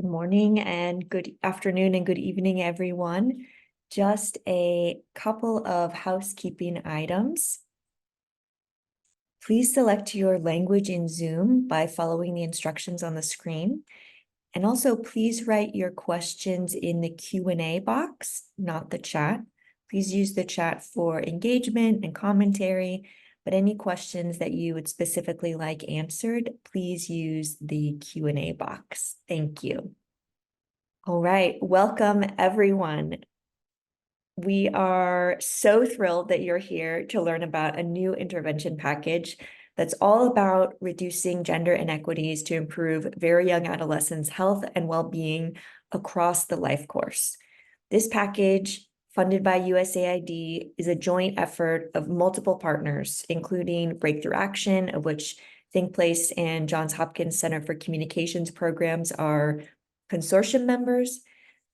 Good morning and good afternoon and good evening, everyone. Just a couple of housekeeping items. Please select your language in Zoom by following the instructions on the screen. And also, please write your questions in the Q&A box, not the chat. Please use the chat for engagement and commentary, but any questions that you would specifically like answered, please use the Q&A box. Thank you. All right, welcome everyone. We are so thrilled that you're here to learn about a new intervention package that's all about reducing gender inequities to improve very young adolescents' health and well-being across the life course. This package, funded by USAID, is a joint effort of multiple partners, including Breakthrough Action, of which ThinkPlace and Johns Hopkins Center for Communications Programs are consortium members,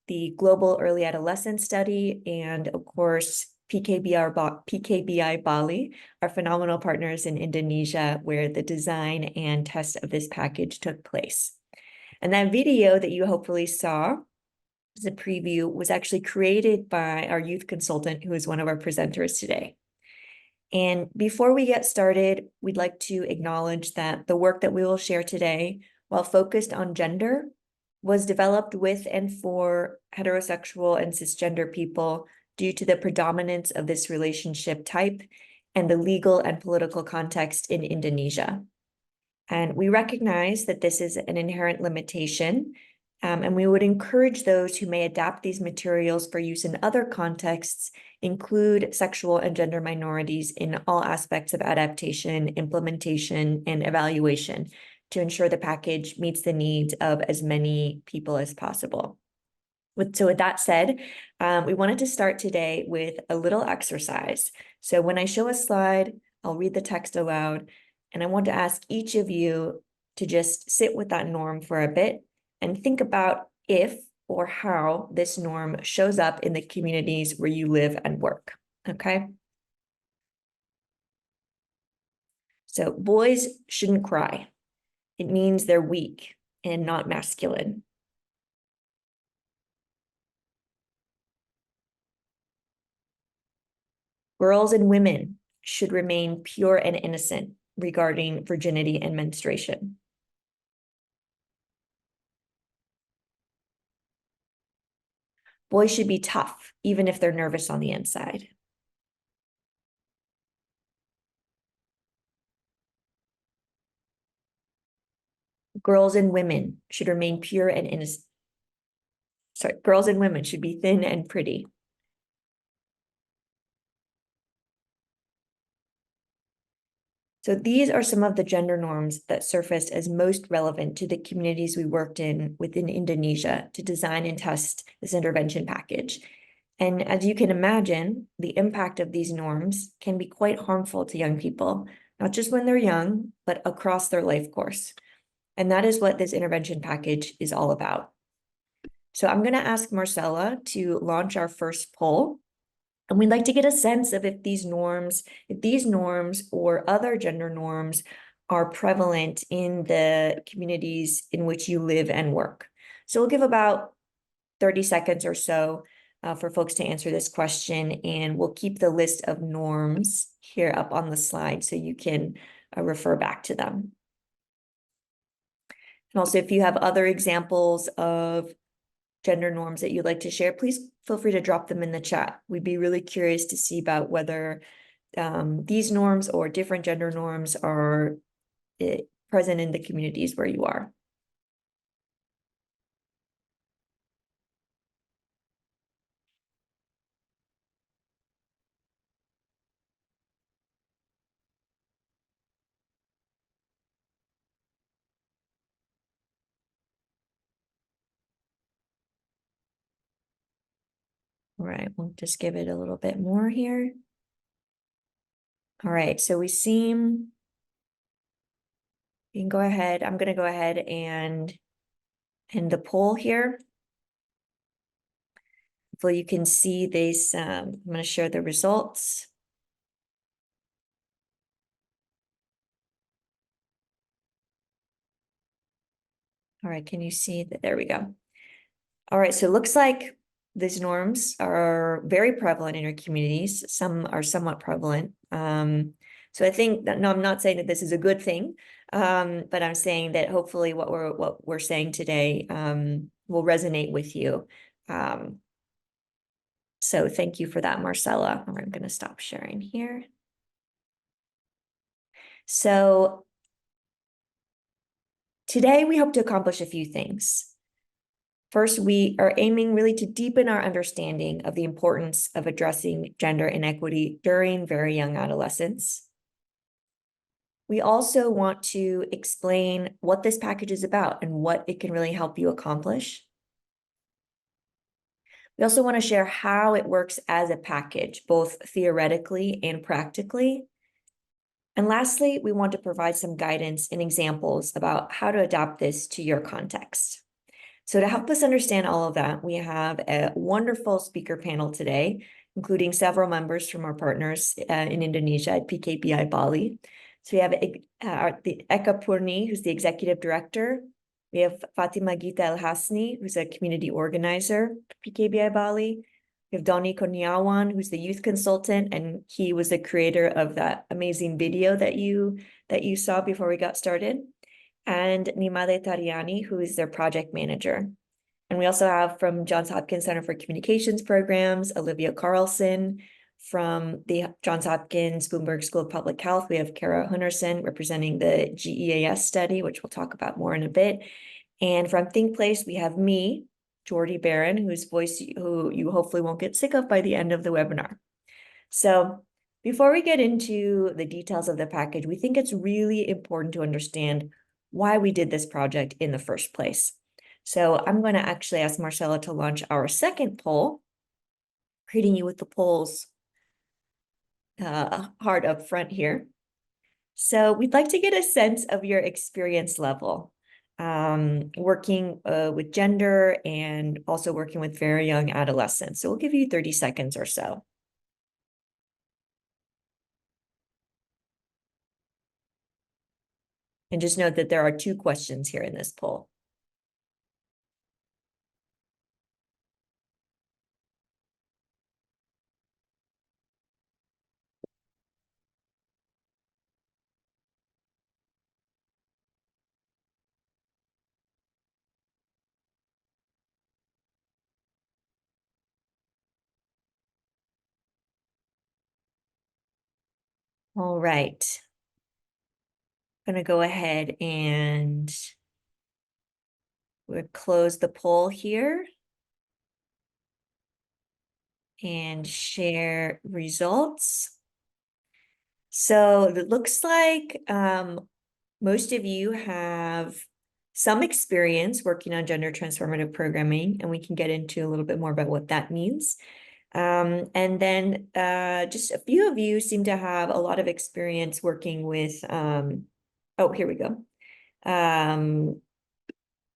the Global Early Adolescent Study, and of course, PKBI Bali, our phenomenal partners in Indonesia, where the design and test of this package took place. And that video that you hopefully saw as a preview was actually created by our youth consultant, who is one of our presenters today. And before we get started, we'd like to acknowledge that the work that we will share today, while focused on gender, was developed with and for heterosexual and cisgender people due to the predominance of this relationship type and the legal and political context in Indonesia. And we recognize that this is an inherent limitation, and we would encourage those who may adapt these materials for use in other contexts, include sexual and gender minorities in all aspects of adaptation, implementation, and evaluation, to ensure the package meets the needs of as many people as possible. So with that said, we wanted to start today with a little exercise. So when I show a slide, I'll read the text aloud, and I want to ask each of you to just sit with that norm for a bit and think about if or how this norm shows up in the communities where you live and work, okay? So boys shouldn't cry. It means they're weak and not masculine. Girls and women should remain pure and innocent regarding virginity and menstruation. Boys should be tough, even if they're nervous on the inside. Girls and women should remain pure and innocent. Sorry, girls and women should be thin and pretty. So these are some of the gender norms that surfaced as most relevant to the communities we worked in within Indonesia to design and test this intervention package. And as you can imagine, the impact of these norms can be quite harmful to young people, not just when they're young, but across their life course. And that is what this intervention package is all about. So I'm going to ask Marcella to launch our first poll. And we'd like to get a sense of if these norms or other gender norms are prevalent in the communities in which you live and work. So we'll give about 30 seconds or so for folks to answer this question, and we'll keep the list of norms here up on the slide so you can refer back to them. And also, if you have other examples of gender norms that you'd like to share, please feel free to drop them in the chat. We'd be really curious to see about whether these norms or different gender norms are present in the communities where you are. All right, we'll just give it a little bit more here. All right, so we can go ahead. I'm going to go ahead and end the poll here. Hopefully you can see this. I'm going to share the results. All right, can you see that? There we go. All right, so it looks like these norms are very prevalent in your communities. Some are somewhat prevalent. So I think that, no, I'm not saying that this is a good thing, but I'm saying that hopefully what we're saying today will resonate with you. So thank you for that, Marcella. I'm going to stop sharing here. So today we hope to accomplish a few things. First, we are aiming really to deepen our understanding of the importance of addressing gender inequity during very young adolescence. We also want to explain what this package is about and what it can really help you accomplish. We also want to share how it works as a package, both theoretically and practically. And lastly, we want to provide some guidance and examples about how to adapt this to your context. So to help us understand all of that, we have a wonderful speaker panel today, including several members from our partners in Indonesia at PKBI Bali. So we have Eka Purni, who's the executive director. We have Fatima Gita El Hasni, who's a community organizer for PKBI Bali. We have Donnie Konyawan, who's the youth consultant, and he was the creator of that amazing video that you saw before we got started. And Nimade Tariani, who is their project manager. And we also have from Johns Hopkins Center for Communications Programs, Olivia Carlson. From the Johns Hopkins Bloomberg School of Public Health, we have Kara Hunterson representing the GEAS study, which we'll talk about more in a bit. And from Think Place, we have me, Jordy Barron, who you hopefully won't get sick of by the end of the webinar. So before we get into the details of the package, we think it's really important to understand why we did this project in the first place. So I'm going to actually ask Marcella to launch our second poll, greeting you with the polls hard up front here. So we'd like to get a sense of your experience level, working with gender and also working with very young adolescents. So we'll give you 30 seconds or so. And just note that there are 2 questions here in this poll. All right. I'm going to go ahead and we'll close the poll here and share results. So it looks like most of you have some experience working on gender transformative programming, and we can get into a little bit more about what that means. And then just a few of you seem to have a lot of experience working with, oh, here we go. And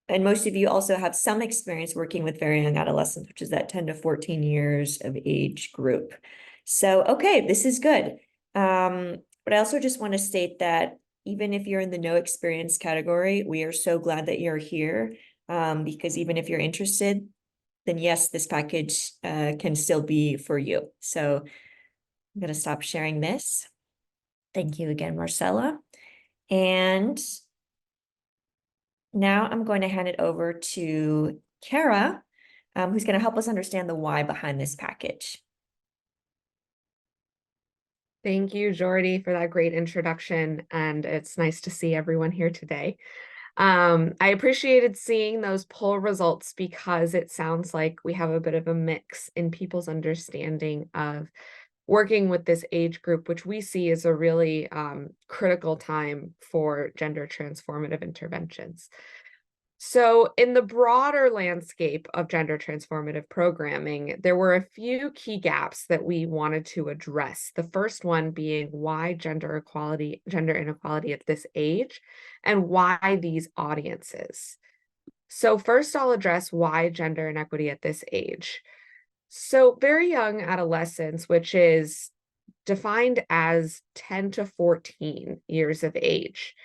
most of you also have some experience working with very young adolescents, which is that 10 to 14 years of age group. So, okay, this is good. But I also just want to state that even if you're in the no experience category, we are so glad that you're here, because even if you're interested, then yes, this package can still be for you. So I'm going to stop sharing this. Thank you again, Marcella. And now I'm going to hand it over to Kara, who's going to help us understand the why behind this package. Thank you, Jordy, for that great introduction, and it's nice to see everyone here today. I appreciated seeing those poll results because it sounds like we have a bit of a mix in people's understanding of working with this age group, which we see as a really critical time for gender transformative interventions. So in the broader landscape of gender transformative programming, there were a few key gaps that we wanted to address. The first one being why gender inequality at this age, and why these audiences. So first I'll address why gender inequity at this age. So very young adolescence, which is defined as 10 to 14 years of age,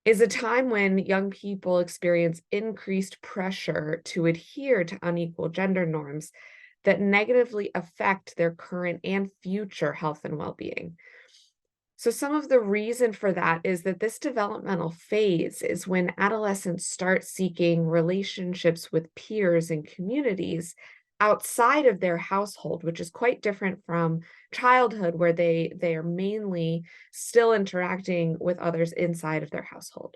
is a time when young people experience increased pressure to adhere to unequal gender norms that negatively affect their current and future health and well-being. So some of the reason for that is that this developmental phase is when adolescents start seeking relationships with peers and communities outside of their household, which is quite different from childhood, where they are mainly still interacting with others inside of their household.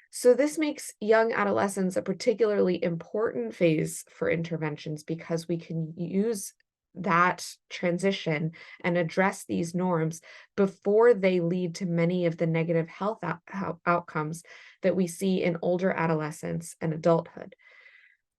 So this makes young adolescents a particularly important phase for interventions because we can use that transition and address these norms before they lead to many of the negative health outcomes that we see in older adolescence and adulthood.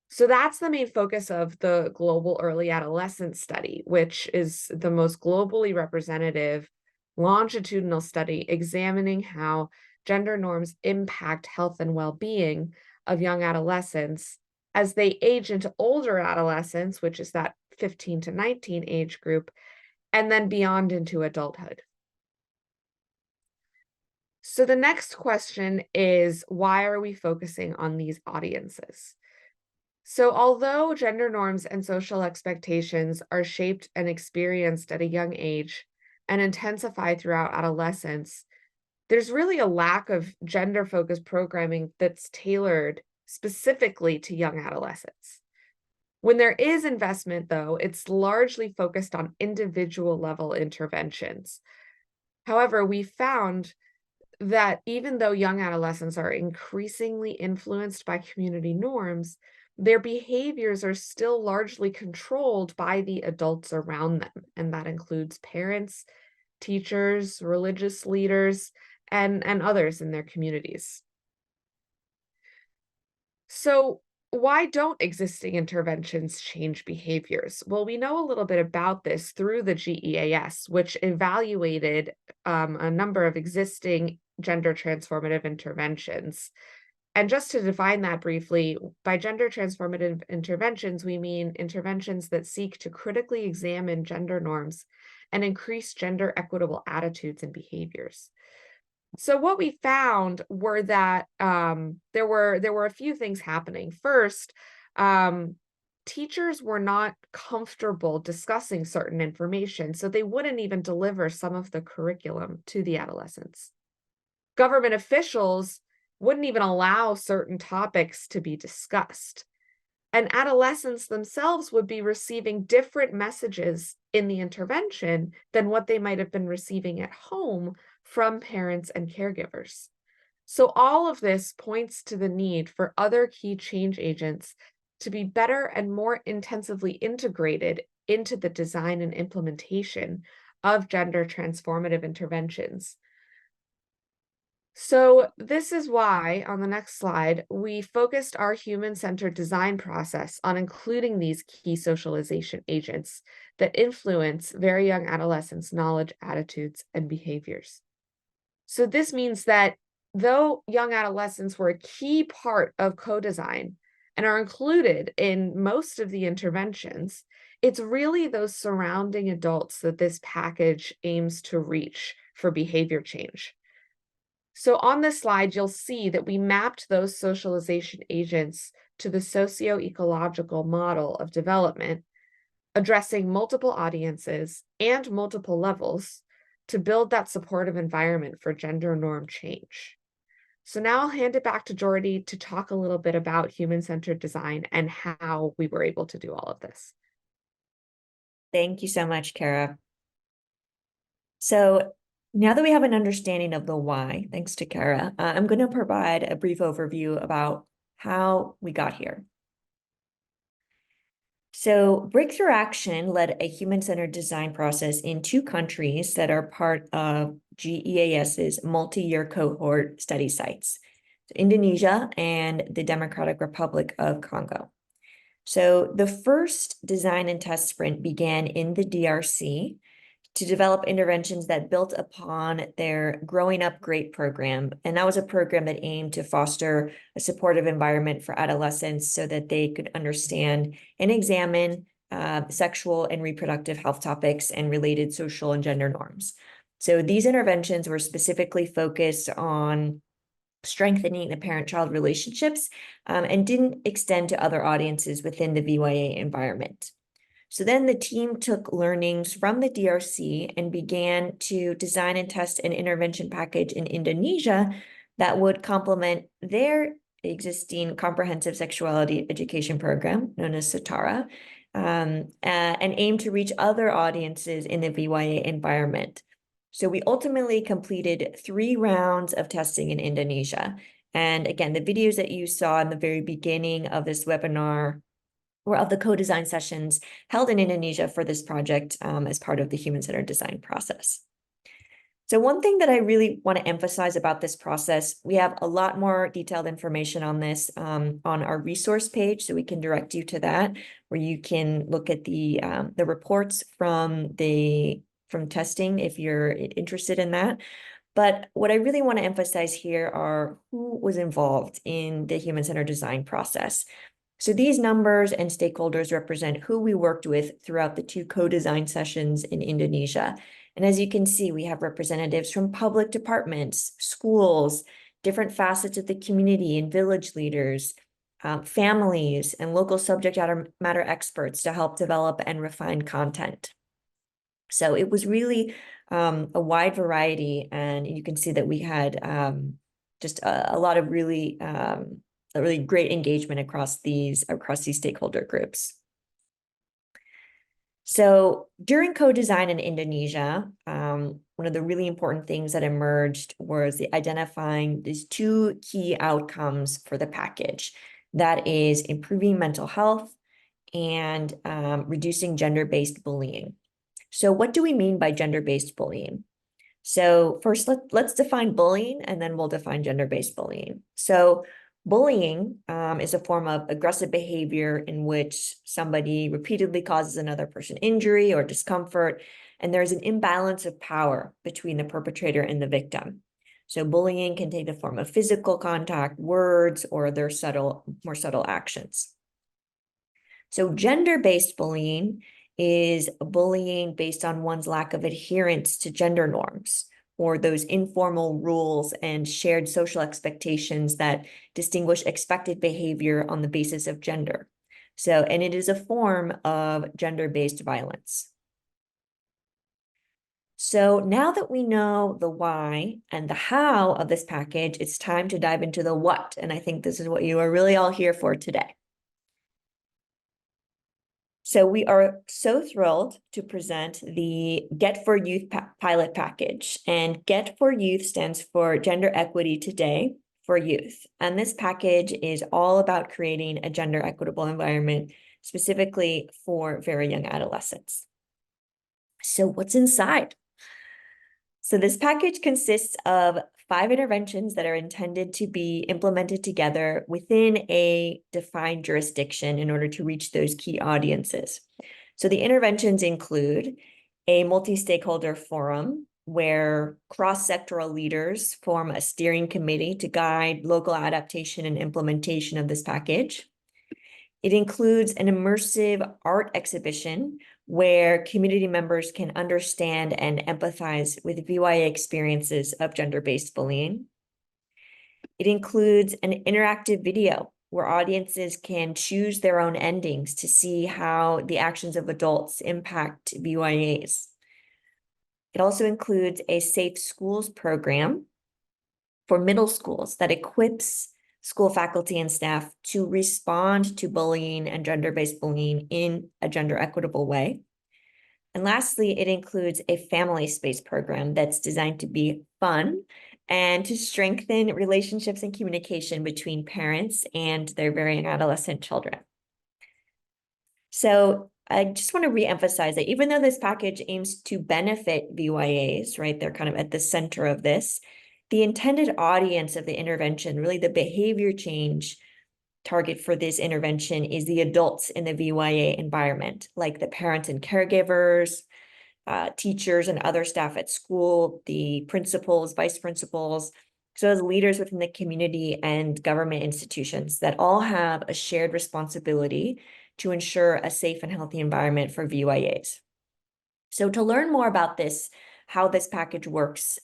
So that's the main focus of the Global Early Adolescence Study, which is the most globally representative longitudinal study examining how gender norms impact health and well-being of young adolescents as they age into older adolescence, which is that 15 to 19 age group, and then beyond into adulthood. So the next question is, why are we focusing on these audiences? So although gender norms and social expectations are shaped and experienced at a young age and intensify throughout adolescence, there's really a lack of gender-focused programming that's tailored specifically to young adolescents. When there is investment, though, it's largely focused on individual level interventions. However, we found that even though young adolescents are increasingly influenced by community norms, their behaviors are still largely controlled by the adults around them. And that includes parents, teachers, religious leaders, and others in their communities. So why don't existing interventions change behaviors? Well, we know a little bit about this through the GEAS, which evaluated a number of existing gender transformative interventions. And just to define that briefly, by gender transformative interventions, we mean interventions that seek to critically examine gender norms and increase gender equitable attitudes and behaviors. So what we found were that there were a few things happening. First, teachers were not comfortable discussing certain information, so they wouldn't even deliver some of the curriculum to the adolescents. Government officials wouldn't even allow certain topics to be discussed. And adolescents themselves would be receiving different messages in the intervention than what they might have been receiving at home from parents and caregivers. So all of this points to the need for other key change agents to be better and more intensively integrated into the design and implementation of gender transformative interventions. So this is why, on the next slide, we focused our human-centered design process on including these key socialization agents that influence very young adolescents' knowledge, attitudes, and behaviors. So this means that though young adolescents were a key part of co-design and are included in most of the interventions, it's really those surrounding adults that this package aims to reach for behavior change. So on this slide, you'll see that we mapped those socialization agents to the socio-ecological model of development, addressing multiple audiences and multiple levels to build that supportive environment for gender norm change. So now I'll hand it back to Jordy to talk a little bit about human-centered design and how we were able to do all of this. Thank you so much, Kara. So now that we have an understanding of the why, thanks to Kara, I'm going to provide a brief overview about how we got here. So Breakthrough Action led a human-centered design process in 2 countries that are part of GEAS's multi-year cohort study sites, Indonesia and the Democratic Republic of Congo. So the first design and test sprint began in the DRC to develop interventions that built upon their Growing Up Great program. And that was a program that aimed to foster a supportive environment for adolescents so that they could understand and examine sexual and reproductive health topics and related social and gender norms. So these interventions were specifically focused on strengthening the parent-child relationships, and didn't extend to other audiences within the VYA environment. So then the team took learnings from the DRC and began to design and test an intervention package in Indonesia that would complement their existing comprehensive sexuality education program known as SETARA, and aim to reach other audiences in the VYA environment. So we ultimately completed 3 rounds of testing in Indonesia. And again, the videos that you saw in the very beginning of this webinar were of the co-design sessions held in Indonesia for this project as part of the human-centered design process. So one thing that I really want to emphasize about this process, we have a lot more detailed information on this on our resource page, so we can direct you to that, where you can look at the reports from testing if you're interested in that. But what I really want to emphasize here are who was involved in the human-centered design process. So these numbers and stakeholders represent who we worked with throughout the 2 co-design sessions in Indonesia. And as you can see, we have representatives from public departments, schools, different facets of the community and village leaders, families, and local subject matter experts to help develop and refine content. So it was really a wide variety, and you can see that we had just a lot of really great engagement across these stakeholder groups. So during co-design in Indonesia, one of the really important things that emerged was identifying these 2 key outcomes for the package. That is improving mental health and reducing gender-based bullying. So what do we mean by gender-based bullying? So first, let's define bullying, and then we'll define gender-based bullying. So bullying is a form of aggressive behavior in which somebody repeatedly causes another person injury or discomfort, and there's an imbalance of power between the perpetrator and the victim. So bullying can take the form of physical contact, words, or their more subtle actions. So gender-based bullying is bullying based on one's lack of adherence to gender norms, or those informal rules and shared social expectations that distinguish expected behavior on the basis of gender. So, and it is a form of gender-based violence. So now that we know the why and the how of this package, it's time to dive into the what. And I think this is what you are really all here for today. So we are so thrilled to present the Get for Youth pilot package. And Get for Youth stands for Gender Equity Today for Youth. And this package is all about creating a gender equitable environment, specifically for very young adolescents. So what's inside? So this package consists of 5 interventions that are intended to be implemented together within a defined jurisdiction in order to reach those key audiences. So the interventions include a multi-stakeholder forum where cross-sectoral leaders form a steering committee to guide local adaptation and implementation of this package. It includes an immersive art exhibition where community members can understand and empathize with VYA experiences of gender-based bullying. It includes an interactive video where audiences can choose their own endings to see how the actions of adults impact VYAs. It also includes a safe schools program for middle schools that equips school faculty and staff to respond to bullying and gender-based bullying in a gender equitable way. And lastly, it includes a family space program that's designed to be fun and to strengthen relationships and communication between parents and their very young adolescent children. So I just want to reemphasize that even though this package aims to benefit VYAs, right, they're kind of at the center of this, the intended audience of the intervention, really the behavior change target for this intervention is the adults in the VYA environment, like the parents and caregivers, teachers and other staff at school, the principals, vice principals, so as leaders within the community and government institutions that all have a shared responsibility to ensure a safe and healthy environment for VYAs. So to learn more about this, how this package works,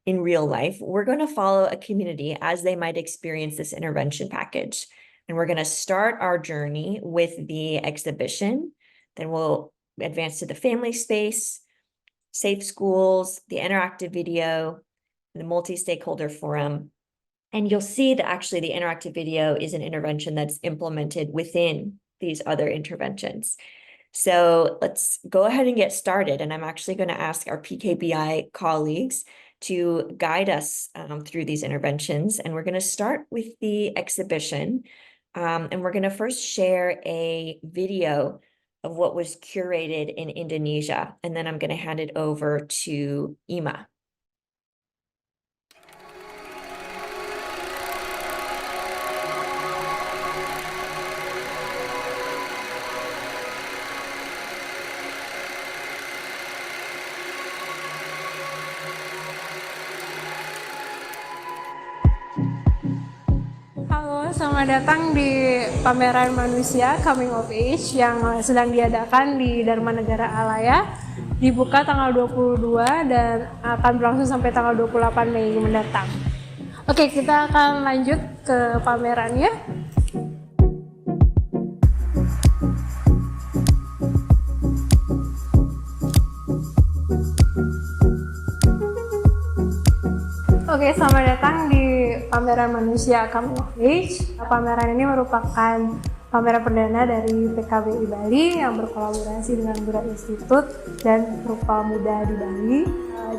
in real life, we're going to follow a community as they might experience this intervention package. And we're going to start our journey with the exhibition. Then we'll advance to the family space, safe schools, the interactive video, the multi-stakeholder forum. And you'll see that actually the interactive video is an intervention that's implemented within these other interventions. So let's go ahead and get started. And I'm actually going to ask our PKBI colleagues to guide us through these interventions. And we're going to start with the exhibition. And we're going to first share a video of what was curated in Indonesia. And then I'm going to hand it over to Ima. Halo, selamat datang di pameran manusia Coming of Age yang sedang diadakan di Dharma Negara Alaya. Dibuka tanggal 22 dan akan berlangsung sampai tanggal 28 Mei mendatang. Oke, kita akan lanjut ke pamerannya. Oke, selamat datang di pameran manusia Coming of Age. Pameran ini merupakan pameran perdana dari PKBI Bali yang berkolaborasi dengan Bura Institute dan Rupa Muda di Bali.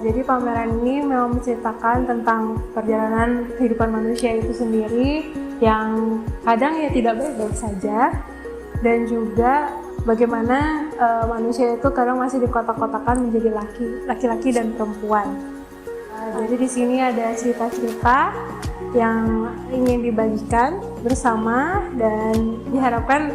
Jadi pameran ini memang menceritakan tentang perjalanan kehidupan manusia itu sendiri yang kadang ya tidak baik-baik saja, dan juga bagaimana manusia itu kadang masih dikotak-kotakan menjadi laki-laki dan perempuan. Jadi di sini ada cerita-cerita yang ingin dibagikan bersama dan diharapkan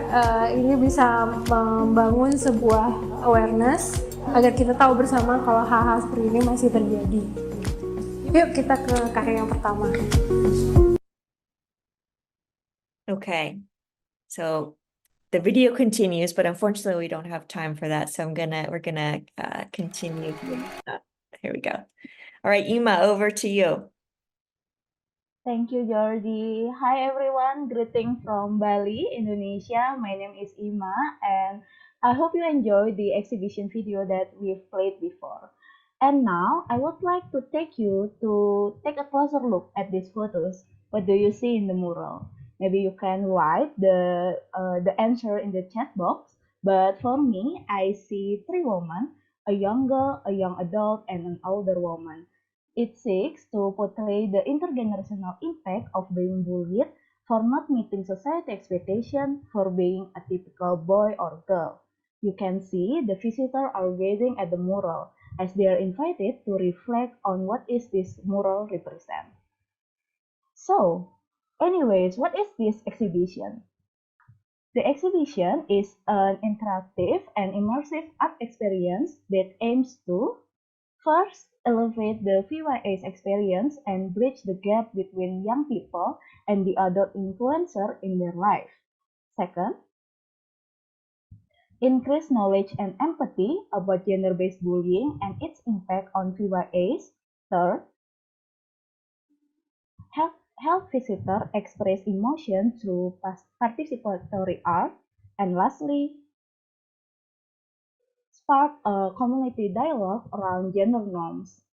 ini bisa membangun sebuah awareness agar kita tahu bersama kalau hal-hal seperti ini masih terjadi. Yuk kita ke karya yang pertama. Okay, so the video continues, but unfortunately we don't have time for that. So we're gonna continue. Here we go. All right, Ima, over to you. Thank you, Jordi. Hi, everyone. Greeting from Bali, Indonesia. My name is Ima, and I hope you enjoyed the exhibition video that we've played before. And now, I would like to take you to take a closer look at these photos. What do you see in the mural? Maybe you can write the answer in the chat box. But for me, I see three women, a young girl, a young adult, and an older woman. It seeks to portray the intergenerational impact of being bullied for not meeting society expectation for being a typical boy or girl. You can see the visitors are gazing at the mural as they are invited to reflect on what is this mural represent. So, anyways, what is this exhibition? The exhibition is an interactive and immersive art experience that aims to first, elevate the VYA's experience and bridge the gap between young people and the adult influencer in their life. Second, increase knowledge and empathy about gender-based bullying and its impact on VYAs. Third, help visitors express emotion through participatory art. And lastly, spark a community dialogue around gender norms.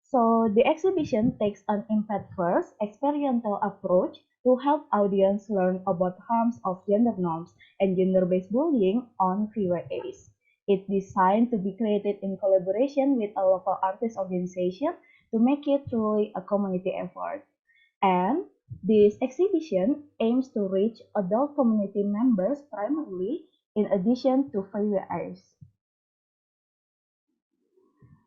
So the exhibition takes an impact-first, experiential approach to help audience learn about harms of gender norms and gender-based bullying on VYAs. It's designed to be created in collaboration with a local artist organization to make it truly a community effort. And this exhibition aims to reach adult community members primarily in addition to VYAs.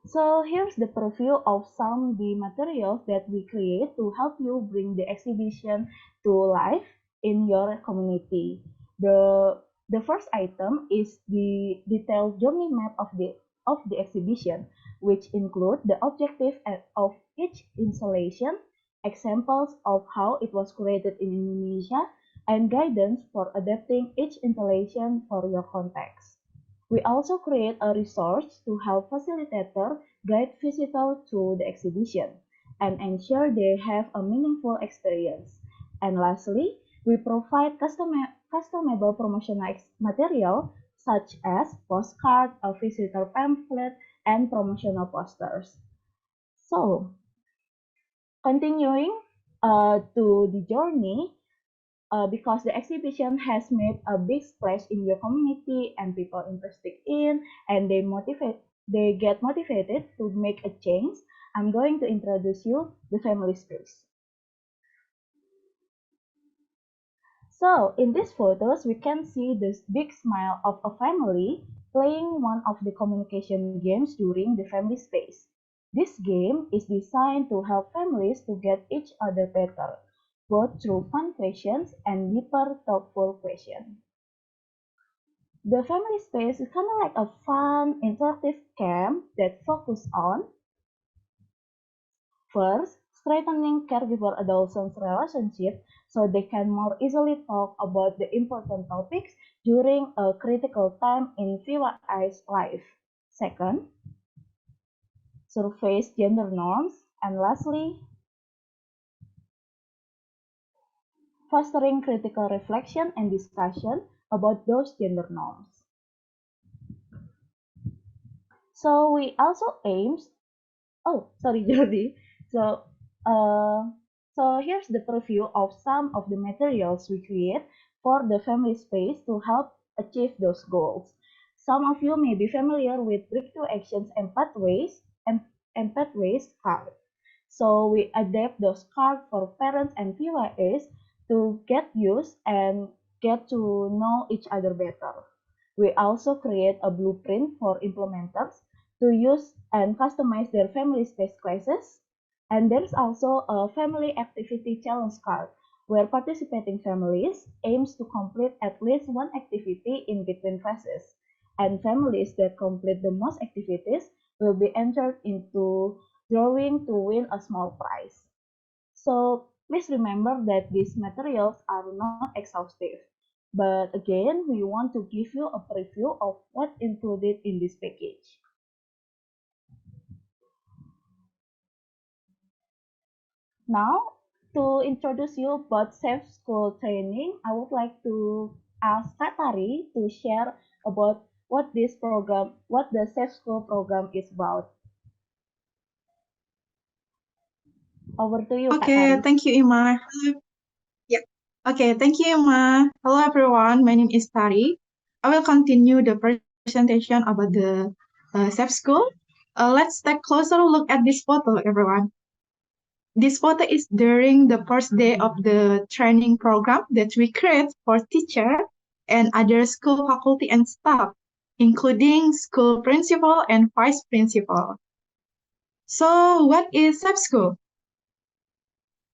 So here's the preview of some of the materials that we create to help you bring the exhibition to life in your community. The first item is the detailed journey map of the exhibition, which include the objective of each installation, examples of how it was created in Indonesia, and guidance for adapting each installation for your context. We also create a resource to help facilitator guide visitors through the exhibition. and ensure they have a meaningful experience. And lastly, we provide customizable promotional material such as postcard, a visitor pamphlet, and promotional posters. So, continuing to the journey, because the exhibition has made a big splash in your community and people interested in, and they get motivated to make a change, I'm going to introduce you the family space. So in these photos, we can see this big smile of a family playing one of the communication games during the family space. This game is designed to help families to get each other better, both through fun questions and deeper, thoughtful questions. The family space is kind of like a fun, interactive camp that focuses on first, strengthening caregiver-adolescent relationship so they can more easily talk about the important topics during a critical time in VYI's life. Second, surface gender norms. And lastly, fostering critical reflection and discussion about those gender norms. So we also aims, oh, sorry, Jordi. So, uh, so here's the preview of some of the materials we create for the family space to help achieve those goals. Some of you may be familiar with breakthrough actions and pathways card. So we adapt those cards for parents and VYAs to get used and get to know each other better. We also create a blueprint for implementers to use and customize their family space classes. And there's also a family activity challenge card where participating families aims to complete at least one activity in between classes. And families that complete the most activities will be entered into drawing to win a small prize. So please remember that these materials are not exhaustive. But again, we want to give you a preview of what's included in this package. Now, to introduce you about safe school training, I would like to ask Katari to share about what the safe school program is about. Over to you, Okay, Katari. thank you, Ima. Yeah. Okay, thank you, Ima. Hello, everyone. My name is Tari. I will continue the presentation about the safe school. Let's take a closer look at this photo, everyone. This photo is during the first day of the training program that we create for teacher and other school faculty and staff, including school principal and vice principal. So what is safe school?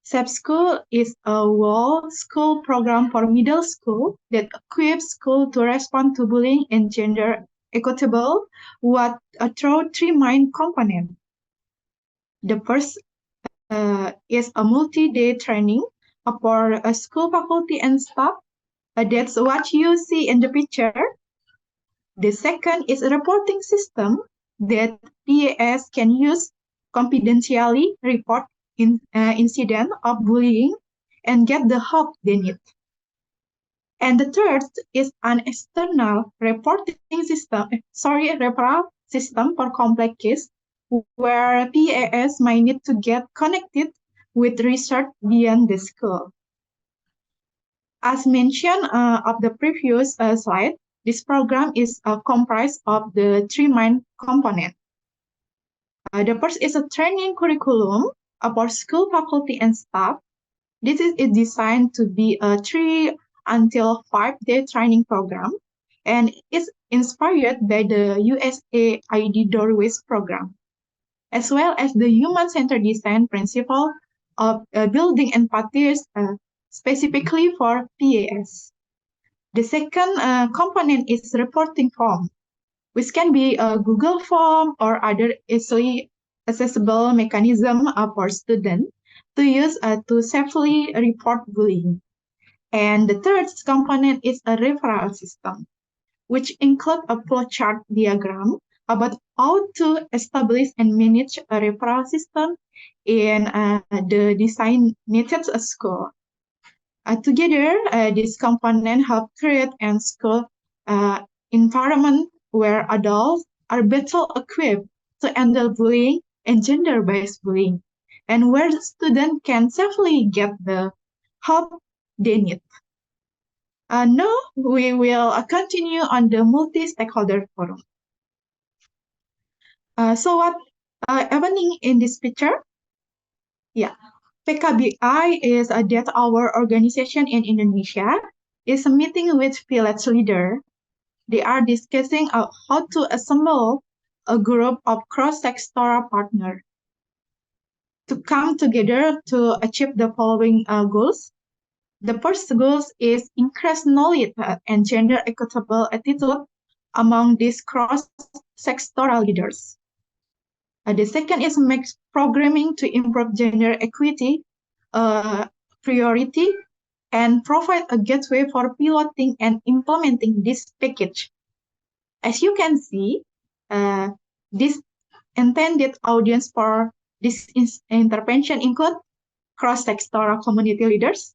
SAP School is a whole school program for middle school that equips school to respond to bullying and gender equitable through three main components. The first is a multi-day training for a school faculty and staff. That's what you see in the picture. The second is a reporting system that PAS can use confidentially report incident of bullying and get the help they need. And the third is an external referral system for complex cases where PAS might need to get connected with research beyond the school. As mentioned of the previous slide, this program is comprised of the three main components. The first is a training curriculum for school faculty and staff. This is designed to be a 3 until 5-day training program and is inspired by the USAID Doorways program, as well as the human-centered design principle of building empathy specifically for PAS. The second component is reporting form, which can be a Google form or other easily accessible mechanism for students to use to safely report bullying. And the third component is a referral system, which includes a flowchart diagram about how to establish and manage a referral system in the designated school. Together, these components help create a school environment where adults are better equipped to handle bullying and gender-based bullying, and where students can safely get the help they need. Now, we will continue on the multi-stakeholder forum. So what happening in this picture? Yeah, PKBI is a that our organization in Indonesia is a meeting with village leader. They are discussing how to assemble a group of cross-sectoral partners to come together to achieve the following goals. The first goal is increase knowledge and gender equitable attitude among these cross-sectoral leaders. The second is make programming to improve gender equity priority and provide a gateway for piloting and implementing this package. As you can see, this intended audience for this intervention include cross-sectoral community leaders,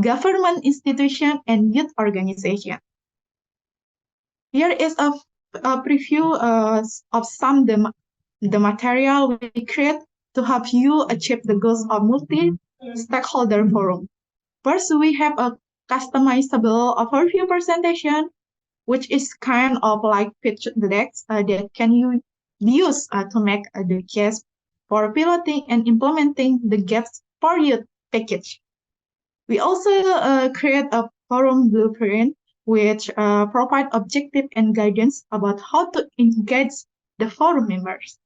government institution, and youth organization. Here is a preview of some the material we create to help you achieve the goals of multi-stakeholder forum. First, we have a customizable overview presentation, which is kind of like pitch decks that can you use to make the case for piloting and implementing the GETS for Youth package. We also create a forum blueprint, which provide objective and guidance about how to engage the forum members.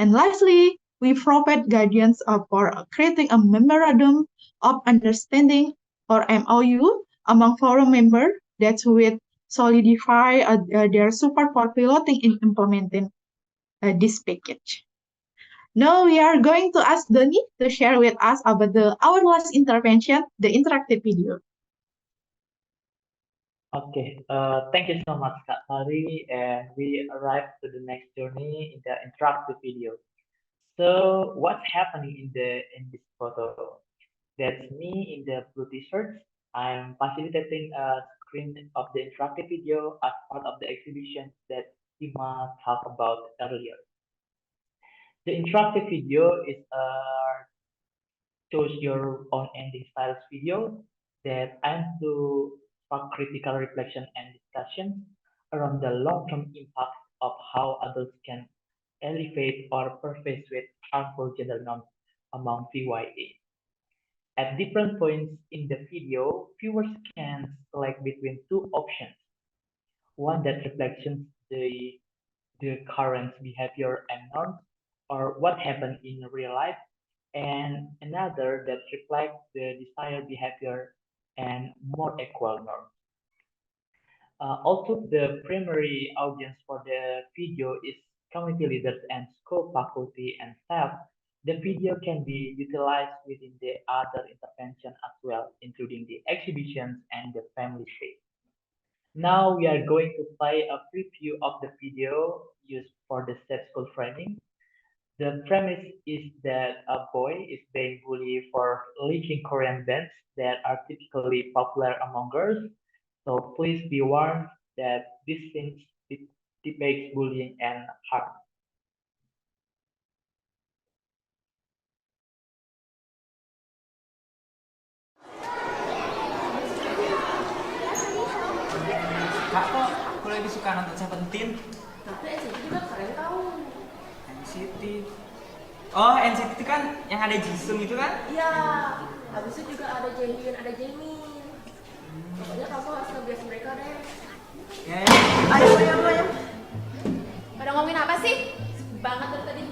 And lastly, we provide guidance for creating a memorandum of understanding or MOU among forum members that will solidify their support for piloting and implementing this package. Now we are going to ask Doni to share with us about our last intervention, the interactive video. Okay, thank you so much, Kak Sari, and we arrived to the next journey in the interactive video. So, what's happening in this photo? That's me in the blue t-shirt. I'm facilitating a screen of the interactive video as part of the exhibition that Ima talked about earlier. The interactive video is a choose your own ending styles video that aims to spark critical reflection and discussion around the long-term impact of how adults can elevate or perpetuate harmful gender norms among VYA. At different points in the video, viewers can select between two options. One that reflects the current behavior and norms, or what happened in real life, and another that reflects the desired behavior and more equal norms. Also, the primary audience for the video is community leaders and school faculty and staff. The video can be utilized within the other intervention as well, including the exhibitions and the family space. Now we are going to play a preview of the video used for the safe school framing. The premise is that a boy is being bullied for liking Korean bands that are typically popular among girls. So please be warned that this thing depicts bullying and harm. Kak, kok aku lagi suka nonton Seventeen? Tapi NCT juga keren tau. NCT. Oh, NCT itu kan yang ada Jisung itu kan? Iya. Habis itu juga ada Jaehyun, ada Jaemin. Pokoknya kamu harus ngebias mereka deh. Ya. Ayo. Pada ngomongin apa sih? Sepi banget dari tadi.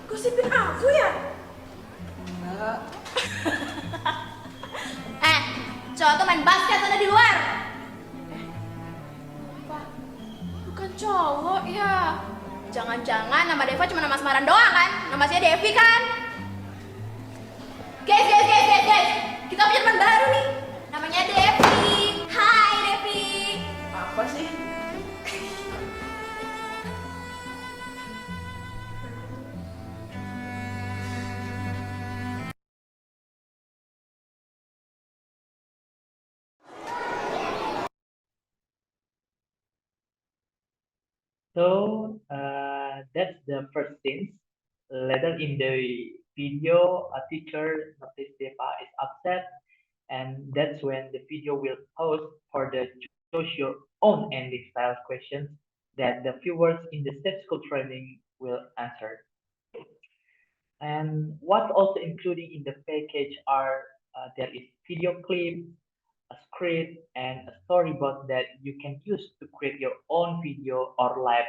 Gosipin aku ya? Enggak. Cowok tuh main basket ada di luar. Apa? Bukan cowok ya? Jangan-jangan nama Deva cuma nama samaran doang kan? Nama saya Devi kan? Guys, kita punya teman baru nih. Namanya Devi. Hai Devi. So that's the first scene. Later in the video, a teacher noticed Deva is upset, and that's when the video will pause for the choose your own ending style questions that the viewers in the Step School training will answer. And what's also included in the package are there is video clip, a script, and a storyboard that you can use to create your own video or live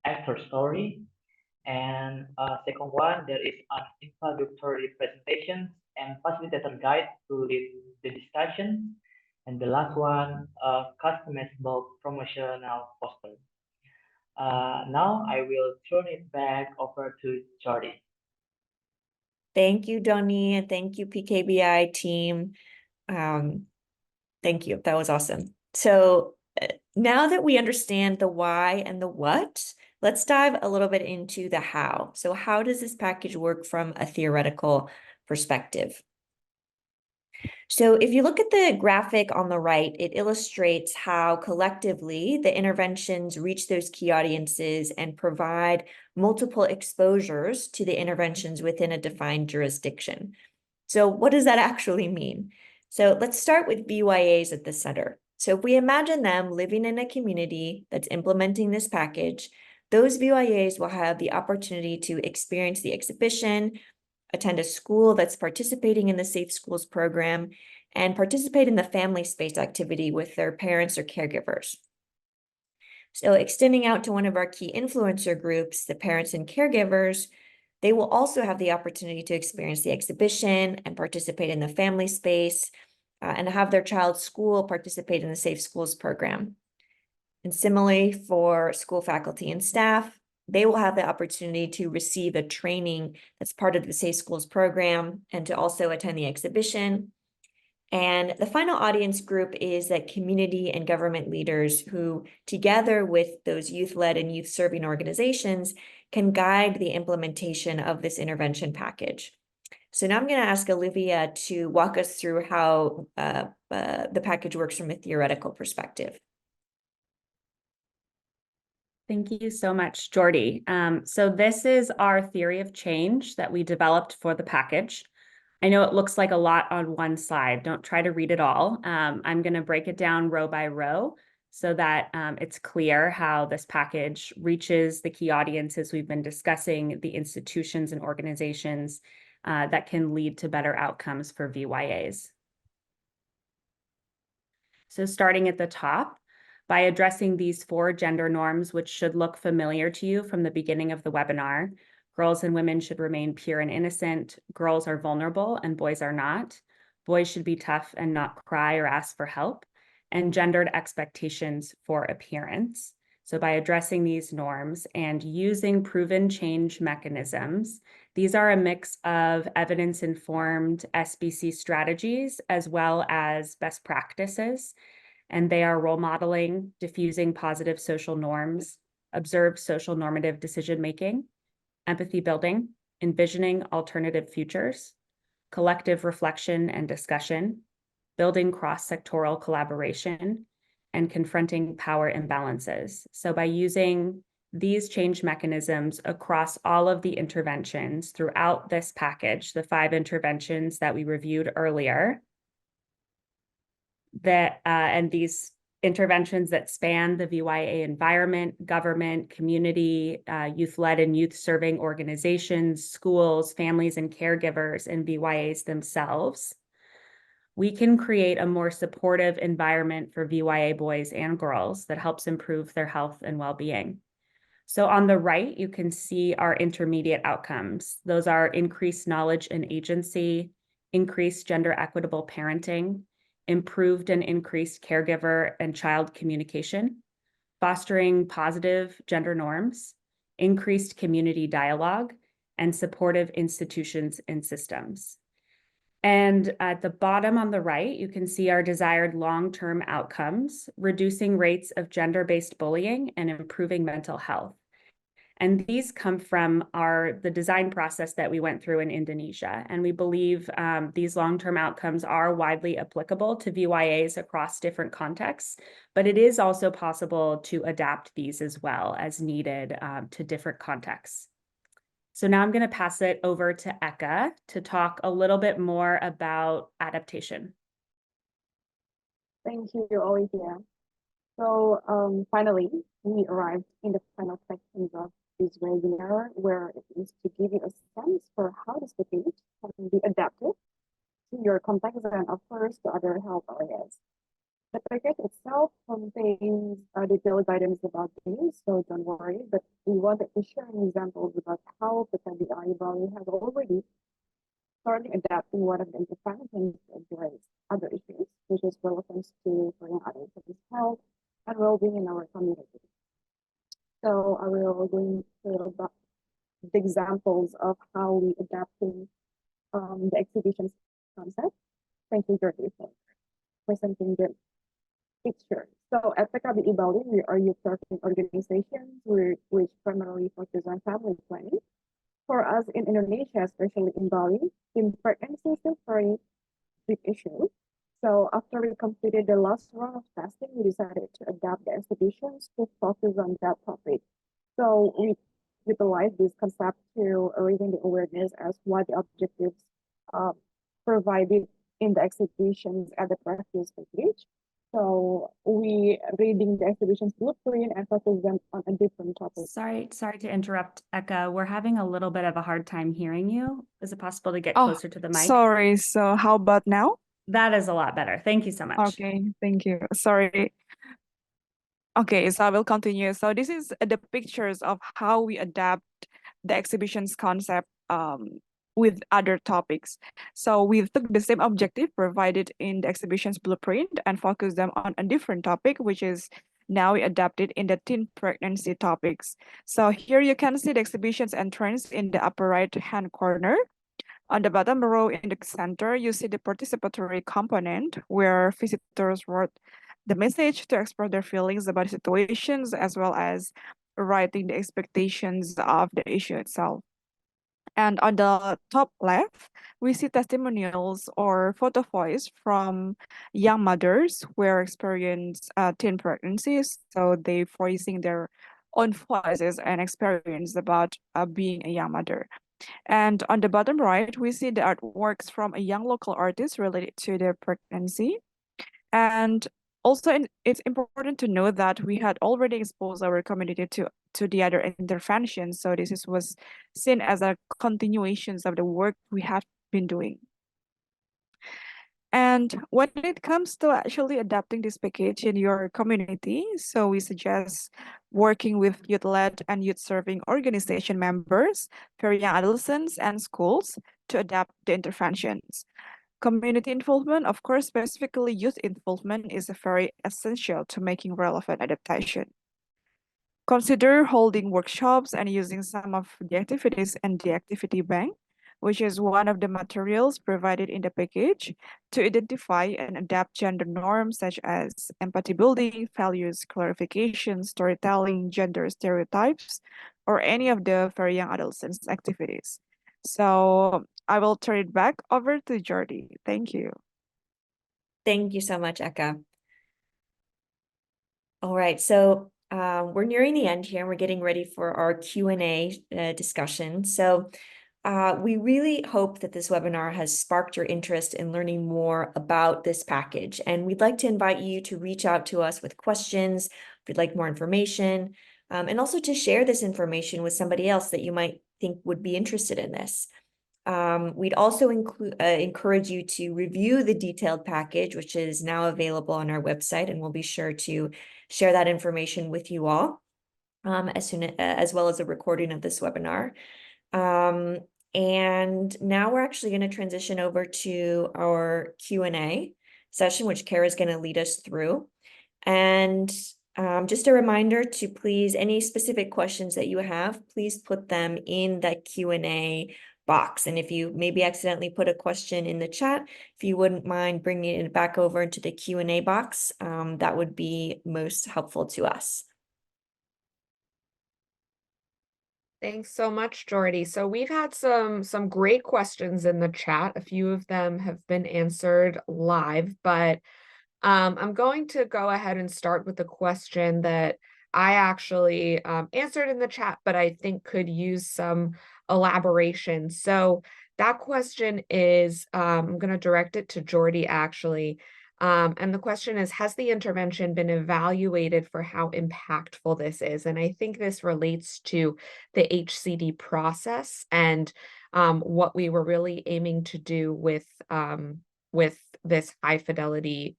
actor story. And second one, there is an introductory presentation and facilitator guide to lead the discussion. And the last one, a customizable promotional poster. Now I will turn it back over to Jordi. Thank you, Donnie, and thank you, PKBI team. Thank you. That was awesome. So now that we understand the why and the what, let's dive a little bit into the how. So how does this package work from a theoretical perspective? So if you look at the graphic on the right, it illustrates how collectively the interventions reach those key audiences and provide multiple exposures to the interventions within a defined jurisdiction. So what does that actually mean? So let's start with VYAs at the center. So if we imagine them living in a community that's implementing this package, those VYAs will have the opportunity to experience the exhibition, attend a school that's participating in the Safe Schools program, and participate in the family space activity with their parents or caregivers. So extending out to one of our key influencer groups, the parents and caregivers, they will also have the opportunity to experience the exhibition and participate in the family space and have their child's school participate in the Safe Schools program. And similarly for school faculty and staff, they will have the opportunity to receive a training that's part of the Safe Schools program and to also attend the exhibition. And the final audience group is that community and government leaders who, together with those youth-led and youth-serving organizations, can guide the implementation of this intervention package. So now I'm going to ask Olivia to walk us through how the package works from a theoretical perspective. Thank you so much, Jordi. So this is our theory of change that we developed for the package. I know it looks like a lot on one slide. Don't try to read it all. I'm going to break it down row by row so that it's clear how this package reaches the key audiences we've been discussing, the institutions and organizations that can lead to better outcomes for VYAs. So starting at the top, by addressing these 4 gender norms, which should look familiar to you from the beginning of the webinar. Girls and women should remain pure and innocent. Girls are vulnerable and boys are not. Boys should be tough and not cry or ask for help. And gendered expectations for appearance. So by addressing these norms and using proven change mechanisms, these are a mix of evidence-informed SBC strategies as well as best practices. And they are role modeling, diffusing positive social norms, observed social normative decision-making, empathy building, envisioning alternative futures, collective reflection and discussion, building cross-sectoral collaboration, and confronting power imbalances. So by using these change mechanisms across all of the interventions throughout this package, the 5 interventions that we reviewed earlier, and these interventions that span the VYA environment, government, community, youth-led and youth-serving organizations, schools, families and caregivers, and VYAs themselves, we can create a more supportive environment for VYA boys and girls that helps improve their health and well-being. So on the right, you can see our intermediate outcomes. Those are increased knowledge and agency, increased gender equitable parenting, improved and increased caregiver and child communication, fostering positive gender norms, increased community dialogue, and supportive institutions and systems. And at the bottom on the right, you can see our desired long-term outcomes, reducing rates of gender-based bullying and improving mental health. And these come from the design process that we went through in Indonesia. And we believe these long-term outcomes are widely applicable to VYAs across different contexts, but it is also possible to adapt these as well as needed to different contexts. So now I'm going to pass it over to Eka to talk a little bit more about adaptation. Thank you, Olivia. So finally, we arrived in the final section of this webinar, where it is to give you a sense for how this package can be adapted to your context and, of course, to other health areas. The package itself contains detailed guidance about this, so don't worry, but we wanted to share an example about how PKBI Bali has already started adapting one of the interventions to address other issues, which is relevance to young adolescents' health and well-being in our community. So I will go into about the examples of how we adapting the exhibition's concept. Thank you, Jordi, for presenting the picture. So at PKBI Bali, we are youth serving organizations which primarily focus on family planning. For us in Indonesia, especially in Bali, teen pregnancy is a very big issue. So after we completed the last round of testing, we decided to adapt the exhibitions to focus on that topic. So we utilized this concept to raising the awareness as what the objectives provided in the exhibitions at the previous page. So we reading the exhibition's blueprint and focus them on a different topic. Sorry to interrupt, Eka. We're having a little bit of a hard time hearing you. Is it possible to get closer to the mic? Sorry, so how about now? That is a lot better. Thank you so much. Okay, thank you. Sorry. Okay, so I will continue. So this is the pictures of how we adapt the exhibition's concept with other topics. So we took the same objective provided in the exhibition's blueprint and focused them on a different topic, which is now we adapted in the teen pregnancy topics. So here you can see the exhibition's entrance in the upper right-hand corner. On the bottom row in the center, you see the participatory component where visitors wrote the message to express their feelings about situations as well as writing the expectations of the issue itself. And on the top left, we see testimonials or photo voice from young mothers who experience teen pregnancies. So they voicing their own voices and experience about being a young mother. And on the bottom right, we see the artworks from a young local artist related to their pregnancy. And also, it's important to know that we had already exposed our community to the other interventions. So this was seen as a continuation of the work we have been doing. And when it comes to actually adapting this package in your community, so we suggest working with youth-led and youth-serving organization members for young adolescents and schools to adapt the interventions. Community involvement, of course, specifically youth involvement, is very essential to making relevant adaptation. Consider holding workshops and using some of the activities in the activity bank, which is one of the materials provided in the package, to identify and adapt gender norms such as empathy building, values clarification, storytelling, gender stereotypes, or any of the very young adolescents activities. So I will turn it back over to Jordi. Thank you. Thank you so much, Eka. All right, so we're nearing the end here. We're getting ready for our Q&A discussion. So we really hope that this webinar has sparked your interest in learning more about this package. And we'd like to invite you to reach out to us with questions, if you'd like more information, and also to share this information with somebody else that you might think would be interested in this. We'd also encourage you to review the detailed package, which is now available on our website, and we'll be sure to share that information with you all as well as a recording of this webinar. And now we're actually going to transition over to our Q&A session, which Kara is going to lead us through. And just a reminder to please, any specific questions that you have, please put them in that Q&A box. And if you maybe accidentally put a question in the chat, if you wouldn't mind bringing it back over into the Q&A box, that would be most helpful to us. Thanks so much, Jordy. So we've had some great questions in the chat. A few of them have been answered live, but I'm going to go ahead and start with the question that I actually answered in the chat, but I think could use some elaboration. So that question is, I'm going to direct it to Jordy actually. And the question is, has the intervention been evaluated for how impactful this is? And I think this relates to the HCD process and what we were really aiming to do with this high fidelity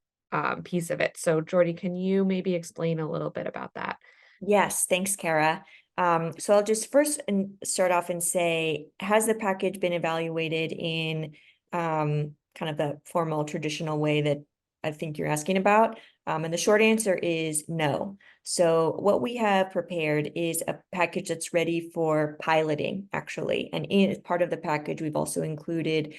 piece of it. So Jordy, can you maybe explain a little bit about that? Yes, thanks, Kara. So I'll just first start off and say, has the package been evaluated in kind of the formal traditional way that I think you're asking about? And the short answer is no. So what we have prepared is a package that's ready for piloting, actually. And as part of the package, we've also included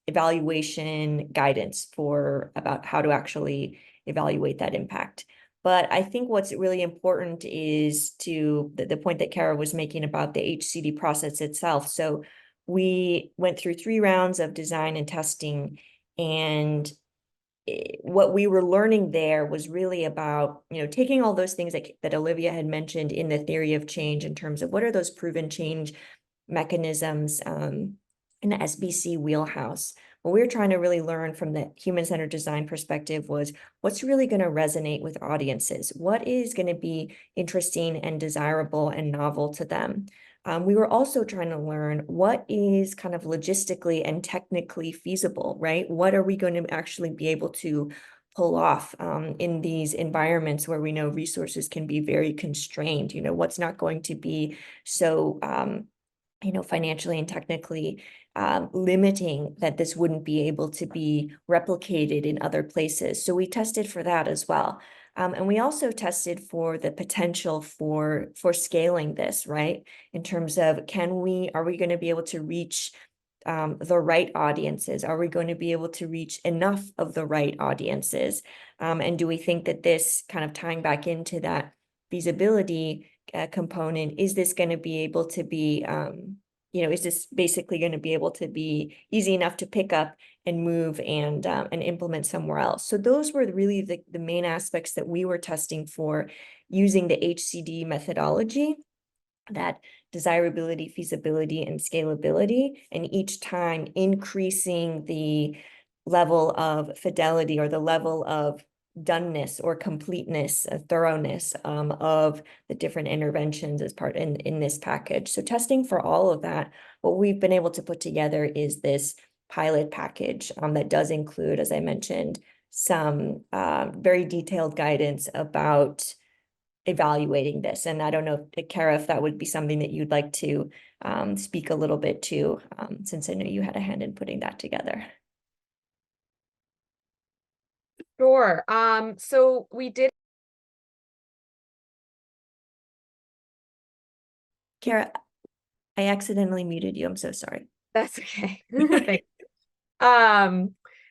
evaluation guidance for about how to actually evaluate that impact. But I think what's really important is to the point that Kara was making about the HCD process itself. So we went through 3 rounds of design and testing, and what we were learning there was really about, taking all those things that Olivia had mentioned in the theory of change in terms of what are those proven change mechanisms in the SBC wheelhouse. What we were trying to really learn from the human-centered design perspective was what's really going to resonate with audiences? What is going to be interesting and desirable and novel to them? We were also trying to learn what is kind of logistically and technically feasible, right? What are we going to actually be able to pull off in these environments where we know resources can be very constrained? What's not going to be so financially and technically limiting that this wouldn't be able to be replicated in other places. So we tested for that as well. And we also tested for the potential for scaling this, right? In terms of are we going to be able to reach the right audiences? Are we going to be able to reach enough of the right audiences? And do we think that this, kind of tying back into that feasibility component, is this going to be able to be, is this basically going to be able to be easy enough to pick up and move and implement somewhere else? So those were really the main aspects that we were testing for using the HCD methodology, that desirability, feasibility, and scalability, and each time increasing the level of fidelity or the level of doneness or completeness, thoroughness of the different interventions as part in this package. So testing for all of that, what we've been able to put together is this pilot package that does include, as I mentioned, some very detailed guidance about evaluating this. And I don't know, Kara, if that would be something that you'd like to speak a little bit to, since I know you had a hand in putting that together. Sure. So we did. Kara, I accidentally muted you. I'm so sorry. That's okay. Thanks.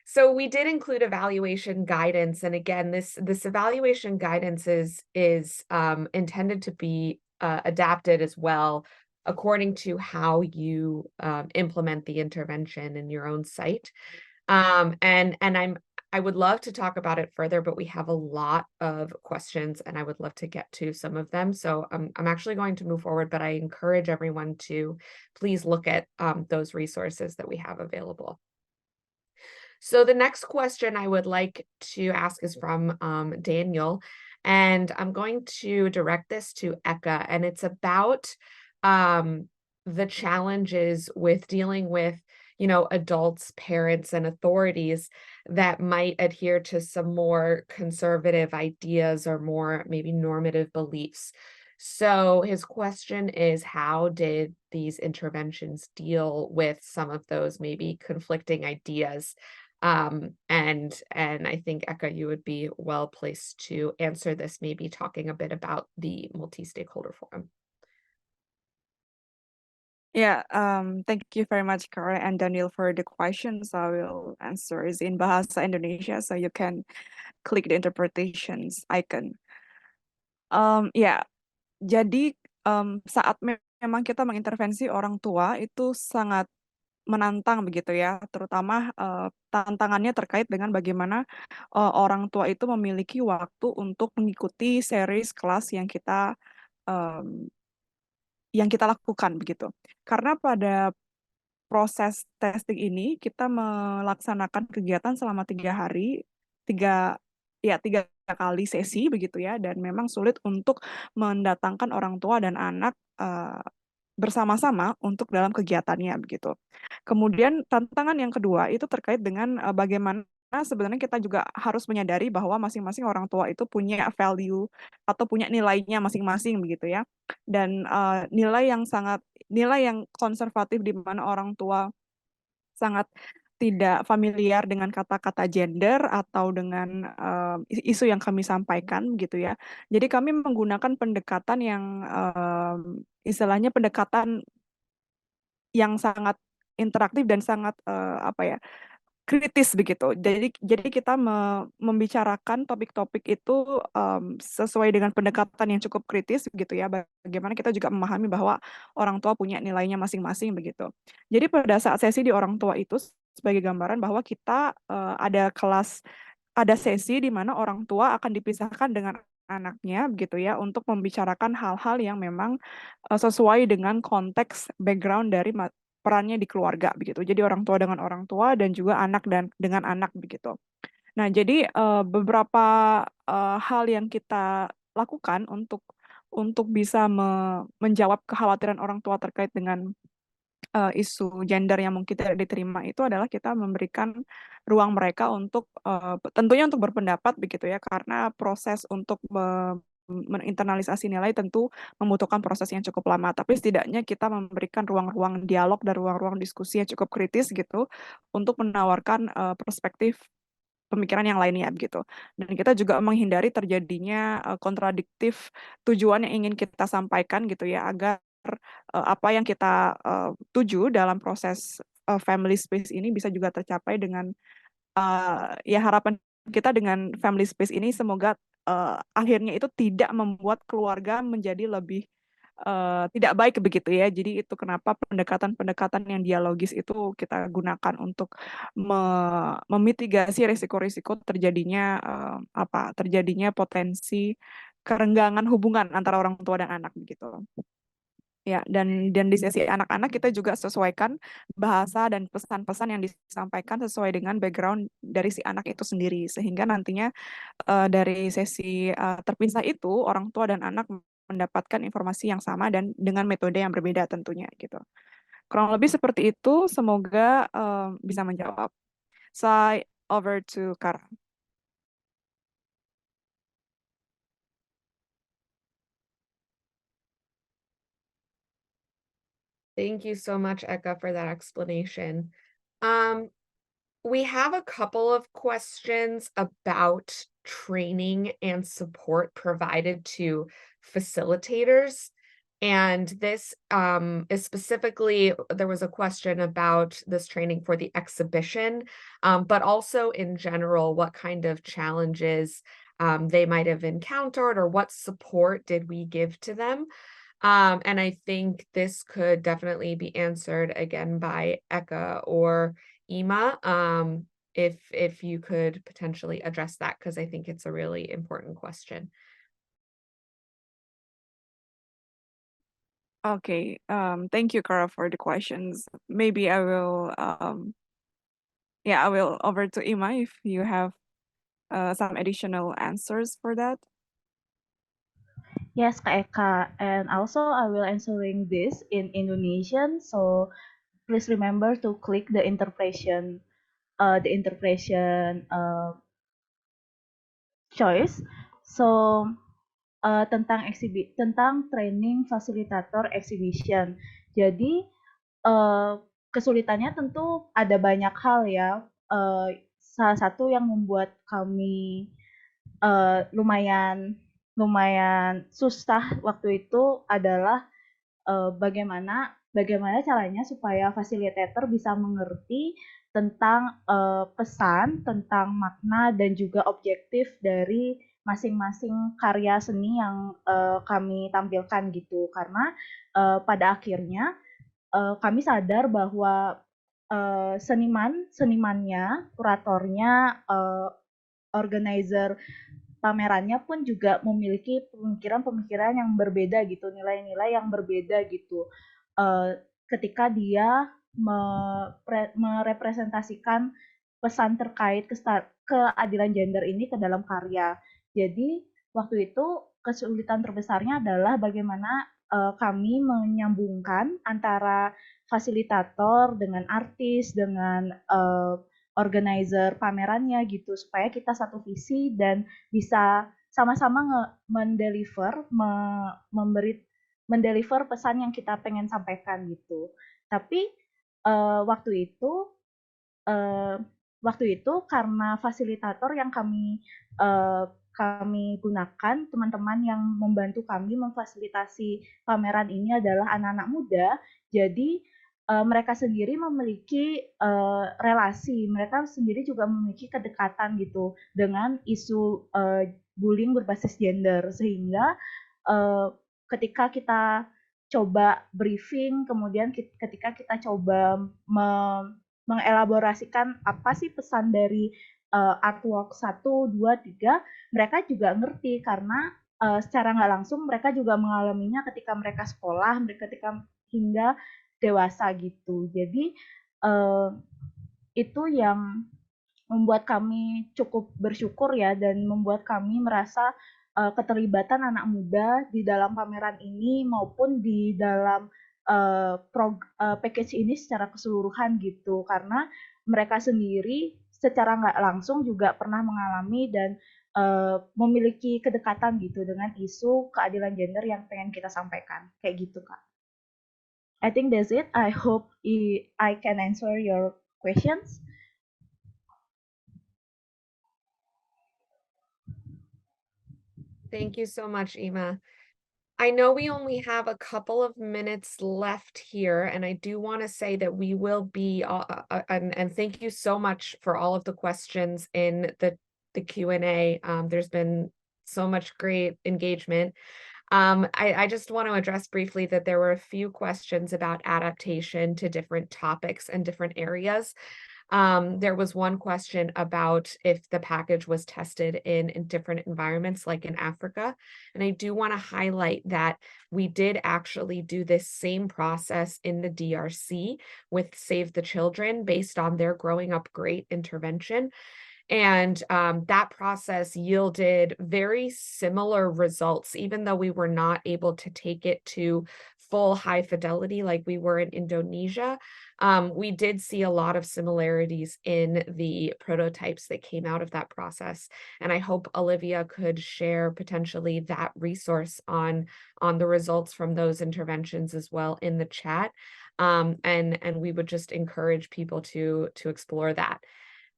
So we did include evaluation guidance, and again, this evaluation guidance is intended to be adapted as well according to how you implement the intervention in your own site. And I would love to talk about it further, but we have a lot of questions and I would love to get to some of them. So I'm actually going to move forward, but I encourage everyone to please look at those resources that we have available. So the next question I would like to ask is from Daniel, and I'm going to direct this to Eka, and it's about the challenges with dealing with adults, parents, and authorities that might adhere to some more conservative ideas or more maybe normative beliefs. So his question is, how did these interventions deal with some of those maybe conflicting ideas? And I think, Eka, you would be well placed to answer this, maybe talking a bit about the multi-stakeholder forum. Yeah, thank you very much, Kara and Daniel, for the questions. I will answer is in Bahasa Indonesia, so you can click the interpretations icon. Ya, jadi saat memang kita mengintervensi orang tua itu sangat menantang begitu ya, terutama tantangannya terkait dengan bagaimana orang tua itu memiliki waktu untuk mengikuti series kelas em, yang kita lakukan begitu. Karena pada proses testing ini kita melaksanakan kegiatan selama 3 hari, tiga kali sesi begitu ya, dan memang sulit untuk mendatangkan orang tua dan anak bersama-sama untuk dalam kegiatannya begitu. Kemudian tantangan yang kedua itu terkait dengan bagaimana sebenarnya kita juga harus menyadari bahwa masing-masing orang tua itu punya value atau punya nilainya masing-masing begitu ya. Dan nilai yang konservatif di mana orang tua sangat tidak familiar dengan kata-kata gender atau dengan isu yang kami sampaikan gitu ya. Jadi kami menggunakan pendekatan yang istilahnya pendekatan yang sangat interaktif dan sangat apa ya, kritis begitu. Jadi kita membicarakan topik-topik itu sesuai dengan pendekatan yang cukup kritis begitu ya. Bagaimana kita juga memahami bahwa orang tua punya nilainya masing-masing begitu. Jadi pada saat sesi di orang tua itu sebagai gambaran bahwa kita ada sesi di mana orang tua akan dipisahkan dengan anaknya begitu ya untuk membicarakan hal-hal yang memang sesuai dengan konteks background dari perannya di keluarga begitu. Jadi orang tua dengan orang tua dan juga anak dan dengan anak begitu. Nah, jadi beberapa hal yang kita lakukan untuk bisa menjawab kekhawatiran orang tua terkait dengan isu gender yang mungkin tidak diterima itu adalah kita memberikan ruang mereka untuk tentunya untuk berpendapat begitu ya, karena proses untuk menginternalisasi nilai tentu membutuhkan proses yang cukup lama, tapi setidaknya kita memberikan ruang-ruang dialog dan ruang-ruang diskusi yang cukup kritis gitu untuk menawarkan perspektif pemikiran yang lainnya begitu. Dan kita juga menghindari terjadinya kontradiktif tujuan yang ingin kita sampaikan gitu ya, agar apa yang kita tuju dalam proses family space ini bisa juga tercapai dengan ya harapan kita dengan family space ini semoga akhirnya itu tidak membuat keluarga menjadi lebih tidak baik begitu ya. Jadi itu kenapa pendekatan-pendekatan yang dialogis itu kita gunakan untuk memitigasi risiko-risiko terjadinya potensi kerenggangan hubungan antara orang tua dan anak begitu. Ya, dan di sesi anak-anak kita juga sesuaikan bahasa dan pesan-pesan yang disampaikan sesuai dengan background dari si anak itu sendiri, sehingga nantinya dari sesi terpisah itu orang tua dan anak mendapatkan informasi yang sama dan dengan metode yang berbeda tentunya gitu. Kurang lebih seperti itu, semoga bisa menjawab. Saya over to Kara. Thank you so much, Eka, for that explanation. We have a couple of questions about training and support provided to facilitators. And this is specifically, there was a question about this training for the exhibition, but also in general, what kind of challenges they might have encountered or what support did we give to them? And I think this could definitely be answered again by Eka or Ima, if you could potentially address that, because I think it's a really important question. Okay, thank you, Kara, for the questions. Maybe I will over to Ima if you have some additional answers for that. Yes, Kak Eka. And also I will answering this in Indonesian. So please remember to click the interpretation choice. So tentang training fasilitator exhibition. Jadi kesulitannya tentu ada banyak hal ya. Salah satu yang membuat kami lumayan susah waktu itu adalah bagaimana caranya supaya fasilitator bisa mengerti tentang pesan, tentang makna dan juga objektif dari masing-masing karya seni yang kami tampilkan gitu. Karena pada akhirnya kami sadar bahwa senimannya, kuratornya, organizer pamerannya pun juga memiliki pemikiran-pemikiran yang berbeda gitu, nilai-nilai yang berbeda gitu. Ketika dia merepresentasikan pesan terkait keadilan gender ini ke dalam karya. Jadi waktu itu kesulitan terbesarnya adalah bagaimana kami menyambungkan antara fasilitator dengan artis dengan organizer pamerannya gitu supaya kita satu visi dan bisa sama-sama mendeliver pesan yang kita pengen sampaikan gitu. Tapi waktu itu karena fasilitator yang kami gunakan, teman-teman yang membantu kami memfasilitasi pameran ini adalah anak-anak muda, jadi mereka sendiri memiliki relasi, mereka sendiri juga memiliki kedekatan gitu dengan isu bullying berbasis gender, sehingga ketika kita coba briefing, kemudian ketika kita coba mengelaborasikan apa sih pesan dari artwork 1, 2, 3, mereka juga ngerti karena secara nggak langsung mereka juga mengalaminya ketika mereka sekolah, ketika hingga dewasa gitu. Jadi itu yang membuat kami cukup bersyukur ya dan membuat kami merasa keterlibatan anak muda di dalam pameran ini maupun di dalam package ini secara keseluruhan gitu, karena mereka sendiri secara nggak langsung juga pernah mengalami dan memiliki kedekatan gitu dengan isu keadilan gender yang pengen kita sampaikan kayak gitu Kak. I think that's it. I hope I can answer your questions. Thank you so much, Ima. I know we only have a couple of minutes left here, and I do want to say that we will be, and thank you so much for all of the questions in the Q&A. There's been so much great engagement. I just want to address briefly that there were a few questions about adaptation to different topics and different areas. There was one question about if the package was tested in different environments, like in Africa. And I do want to highlight that we did actually do this same process in the DRC with Save the Children based on their Growing Up Great intervention. And that process yielded very similar results, even though we were not able to take it to full high fidelity like we were in Indonesia. We did see a lot of similarities in the prototypes that came out of that process. And I hope Olivia could share potentially that resource on the results from those interventions as well in the chat. And we would just encourage people to explore that.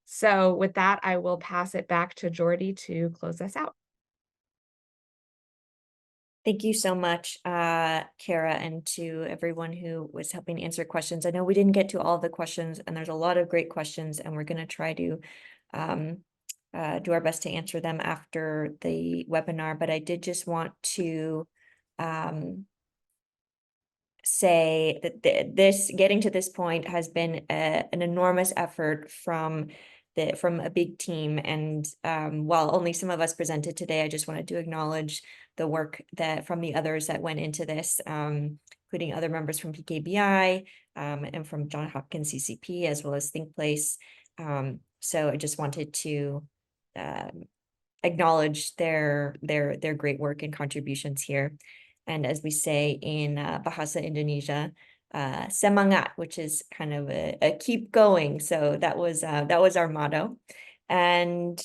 So with that, I will pass it back to Jordy to close us out. Thank you so much, Kara, and to everyone who was helping answer questions. I know we didn't get to all the questions, and there's a lot of great questions, and we're going to try to do our best to answer them after the webinar. But I did just want to say that this getting to this point has been an enormous effort from a big team, and while only some of us presented today, I just wanted to acknowledge the work that from the others that went into this, including other members from PKBI and from Johns Hopkins CCP, as well as Think Place. So I just wanted to acknowledge their great work and contributions here. And as we say in Bahasa Indonesia, semangat, which is kind of a keep going. So that was our motto. And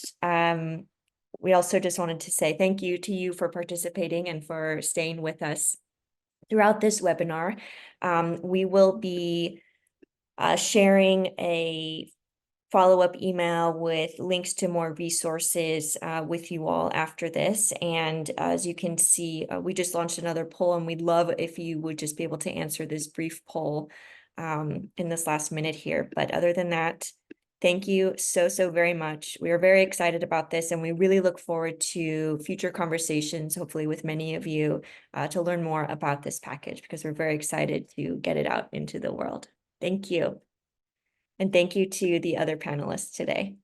we also just wanted to say thank you to you for participating and for staying with us throughout this webinar. We will be sharing a follow-up email with links to more resources with you all after this. And as you can see, we just launched another poll, and we'd love if you would just be able to answer this brief poll in this last minute here. But other than that, Thank you so very much. We are very excited about this, and we really look forward to future conversations, hopefully with many of you, to learn more about this package, because we're very excited to get it out into the world. Thank you. And thank you to the other panelists today.